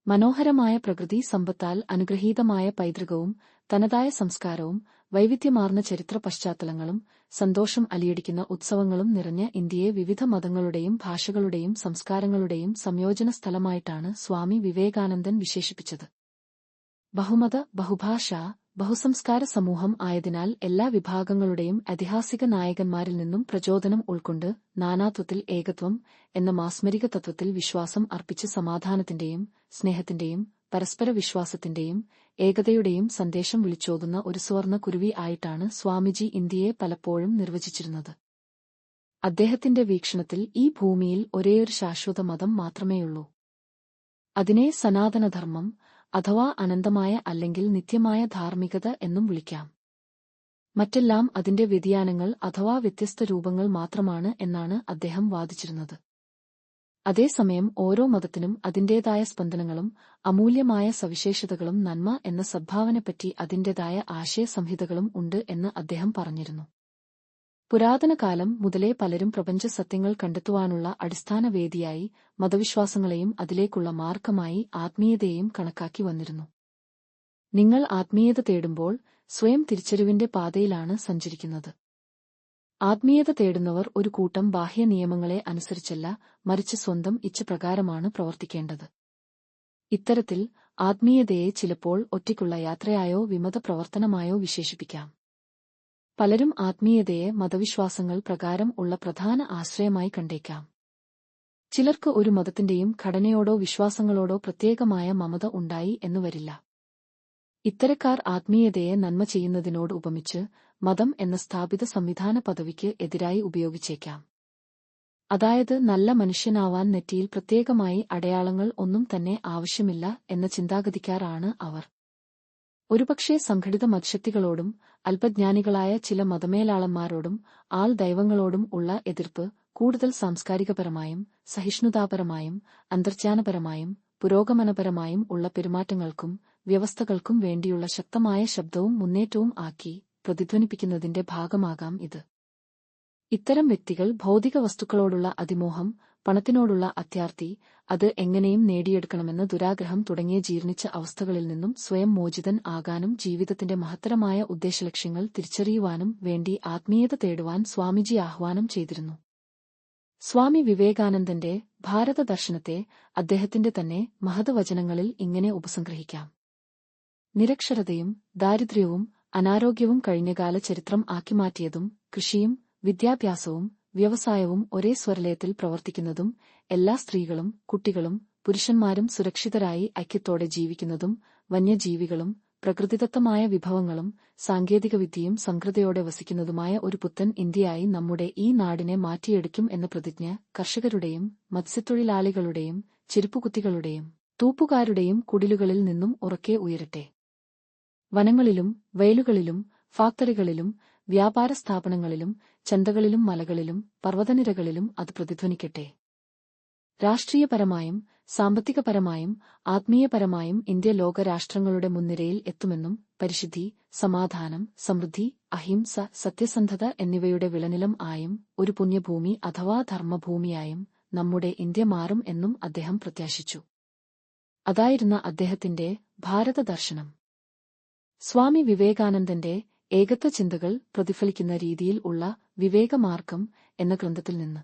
മനോഹരമായ പ്രകൃതി സമ്പത്താൽ അനുഗ്രഹീതമായ പൈതൃകവും തനതായ സംസ്കാരവും വൈവിധ്യമാർന്ന ചരിത്ര പശ്ചാത്തലങ്ങളും സന്തോഷം അലിയടിക്കുന്ന ഉത്സവങ്ങളും നിറഞ്ഞ ഇന്ത്യയെ വിവിധ മതങ്ങളുടെയും ഭാഷകളുടെയും സംസ്കാരങ്ങളുടെയും സംയോജന സ്ഥലമായിട്ടാണ് സ്വാമി വിവേകാനന്ദൻ വിശേഷിപ്പിച്ചത്. ബഹുമത, ബഹുഭാഷാ, ബഹുസംസ്കാര സമൂഹം ആയതിനാൽ എല്ലാ വിഭാഗങ്ങളുടെയും ഐതിഹാസിക നായകന്മാരിൽ നിന്നും പ്രചോദനം ഉൾക്കൊണ്ട് നാനാത്വത്തിൽ ഏകത്വം എന്ന മാസ്മരിക തത്വത്തിൽ വിശ്വാസം അർപ്പിച്ച് സമാധാനത്തിന്റെയും സ്നേഹത്തിന്റെയും പരസ്പര വിശ്വാസത്തിന്റെയും ഏകതയുടെയും സന്ദേശം വിളിച്ചോതുന്ന ഒരു സുവർണ്ണ കുരുവി ആയിട്ടാണ് സ്വാമിജി ഇന്ത്യയെ പലപ്പോഴും നിർവചിച്ചിരുന്നത്. അദ്ദേഹത്തിന്റെ വീക്ഷണത്തിൽ ഈ ഭൂമിയിൽ ഒരേയൊരു ശാശ്വത മതം മാത്രമേയുള്ളൂ. അതിനെ സനാതനധർമ്മം അഥവാ അനന്തമായ അല്ലെങ്കിൽ നിത്യമായ ധാർമ്മികത എന്നും വിളിക്കാം. മറ്റെല്ലാം അതിന്റെ വ്യതിയാനങ്ങൾ അഥവാ വ്യത്യസ്ത രൂപങ്ങൾ മാത്രമാണ് എന്നാണ് അദ്ദേഹം വാദിച്ചിരുന്നത്. അതേസമയം ഓരോ മതത്തിനും അതിന്റേതായ സ്പന്ദനങ്ങളും അമൂല്യമായ സവിശേഷതകളും നന്മ എന്ന സദ്ഭാവനപ്പറ്റി അതിന്റേതായ ആശയസംഹിതകളും ഉണ്ട് എന്ന് അദ്ദേഹം പറഞ്ഞിരുന്നു. പുരാതന കാലം മുതലേ പലരും പ്രപഞ്ച സത്യങ്ങൾ കണ്ടെത്തുവാനുള്ള അടിസ്ഥാന വേദിയായി മതവിശ്വാസങ്ങളെയും അതിലേക്കുള്ള മാർഗമായി ആത്മീയതയെയും കണക്കാക്കി വന്നിരുന്നു. നിങ്ങൾ ആത്മീയത തേടുമ്പോൾ സ്വയം തിരിച്ചറിവിന്റെ പാതയിലാണ് സഞ്ചരിക്കുന്നത്. ആത്മീയത തേടുന്നവർ ഒരു കൂട്ടം ബാഹ്യ നിയമങ്ങളെ അനുസരിച്ചല്ല, മറിച്ച് സ്വന്തം ഇച്ഛപ്രകാരമാണ് പ്രവർത്തിക്കേണ്ടത്. ഇത്തരത്തിൽ ആത്മീയതയെ ചിലപ്പോൾ ഒറ്റയ്ക്കുള്ള യാത്രയായോ വിമത പ്രവർത്തനമായോ വിശേഷിപ്പിക്കാം. പലരും ആത്മീയതയെ മതവിശ്വാസങ്ങൾ പ്രകാരം ഉള്ള പ്രധാന ആശ്രയമായി കണ്ടേക്കാം. ചിലർക്ക് ഒരു മതത്തിന്റെയും ഘടനയോടോ വിശ്വാസങ്ങളോടോ പ്രത്യേകമായ മമത ഉണ്ടായി എന്നു വരില്ല. ഇത്തരക്കാർ ആത്മീയതയെ നന്മ ചെയ്യുന്നതിനോട് ഉപമിച്ച് മതം എന്ന സ്ഥാപിത സംവിധാന പദവിക്ക് എതിരായി ഉപയോഗിച്ചേക്കാം. അതായത് നല്ല മനുഷ്യനാവാൻ നെറ്റിയിൽ പ്രത്യേകമായി അടയാളങ്ങൾ ഒന്നും തന്നെ ആവശ്യമില്ല എന്ന ചിന്താഗതിക്കാരാണ് അവർ. ഒരുപക്ഷേ സംഘടിത മതശക്തികളോടും അല്പജ്ഞാനികളായ ചില മതമേലാളന്മാരോടും ആൾ ദൈവങ്ങളോടും ഉള്ള എതിർപ്പ് കൂടുതൽ സാംസ്കാരികപരമായും സഹിഷ്ണുതാപരമായും അന്തർജ്ഞാനപരമായും പുരോഗമനപരമായും ഉള്ള പെരുമാറ്റങ്ങൾക്കും വ്യവസ്ഥകൾക്കും വേണ്ടിയുള്ള ശക്തമായ ശബ്ദവും മുന്നേറ്റവും ആക്കി പ്രതിധ്വനിപ്പിക്കുന്നതിന്റെ ഭാഗമാകാം ഇത്. ഇത്തരം വ്യക്തികൾ ഭൗതിക വസ്തുക്കളോടുള്ള അതിമോഹം, പണത്തിനോടുള്ള അത്യാർത്തി, അത് എങ്ങനെയും നേടിയെടുക്കണമെന്ന ദുരാഗ്രഹം തുടങ്ങിയ ജീർണിച്ച അവസ്ഥകളിൽ നിന്നും സ്വയം മോചിതൻ ആകാനും ജീവിതത്തിന്റെ മഹത്തരമായ ഉദ്ദേശലക്ഷ്യങ്ങൾ തിരിച്ചറിയുവാനും വേണ്ടി ആത്മീയത തേടുവാൻ സ്വാമിജി ആഹ്വാനം ചെയ്തിരുന്നു. സ്വാമി വിവേകാനന്ദന്റെ ഭാരത ദർശനത്തെ അദ്ദേഹത്തിന്റെ തന്നെ മഹത് വചനങ്ങളിൽ ഇങ്ങനെ ഉപസംഗ്രഹിക്കാം. നിരക്ഷരതയും ദാരിദ്ര്യവും അനാരോഗ്യവും കഴിഞ്ഞകാല ചരിത്രം ആക്കിമാറ്റിയതും കൃഷിയും വിദ്യാഭ്യാസവും വ്യവസായവും ഒരേ സ്വരലയത്തിൽ പ്രവർത്തിക്കുന്നതും എല്ലാ സ്ത്രീകളും കുട്ടികളും പുരുഷന്മാരും സുരക്ഷിതരായി ഐക്യത്തോടെ ജീവിക്കുന്നതും വന്യജീവികളും പ്രകൃതിദത്തമായ വിഭവങ്ങളും സാങ്കേതികവിദ്യയും സംകൃതയോടെ വസിക്കുന്നതുമായ ഒരു പുത്തൻ ഇന്ത്യയായി നമ്മുടെ ഈ നാടിനെ മാറ്റിയെടുക്കും എന്ന പ്രതിജ്ഞ കർഷകരുടെയും മത്സ്യത്തൊഴിലാളികളുടെയും ചെരുപ്പുകുത്തികളുടെയും തൂപ്പുകാരുടെയും കുടിലുകളിൽ നിന്നും ഉറക്കെ ഉയരട്ടെ. വനങ്ങളിലും വയലുകളിലും ഫാക്ടറികളിലും വ്യാപാര സ്ഥാപനങ്ങളിലും ചന്തകളിലും മലകളിലും പർവ്വതനിരകളിലും അത് പ്രതിധ്വനിക്കട്ടെ. രാഷ്ട്രീയപരമായും സാമ്പത്തികപരമായും ആത്മീയപരമായും ഇന്ത്യ ലോകരാഷ്ട്രങ്ങളുടെ മുൻനിരയിൽ എത്തുമെന്നും പരിശുദ്ധി, സമാധാനം, സമൃദ്ധി, അഹിംസ, സത്യസന്ധത എന്നിവയുടെ വിളനിലം ആയും ഒരു പുണ്യഭൂമി അഥവാ ധർമ്മഭൂമിയായും നമ്മുടെ ഇന്ത്യ മാറും എന്നും അദ്ദേഹം പ്രത്യാശിച്ചു. അതായിരുന്ന അദ്ദേഹത്തിന്റെ ഭാരത ദർശനം. സ്വാമി വിവേകാനന്ദന്റെ ഏകത്വ ചിന്തകൾ പ്രതിഫലിക്കുന്ന രീതിയിൽ ഉള്ള വിവേകമാർഗം എന്ന ഗ്രന്ഥത്തിൽ നിന്ന്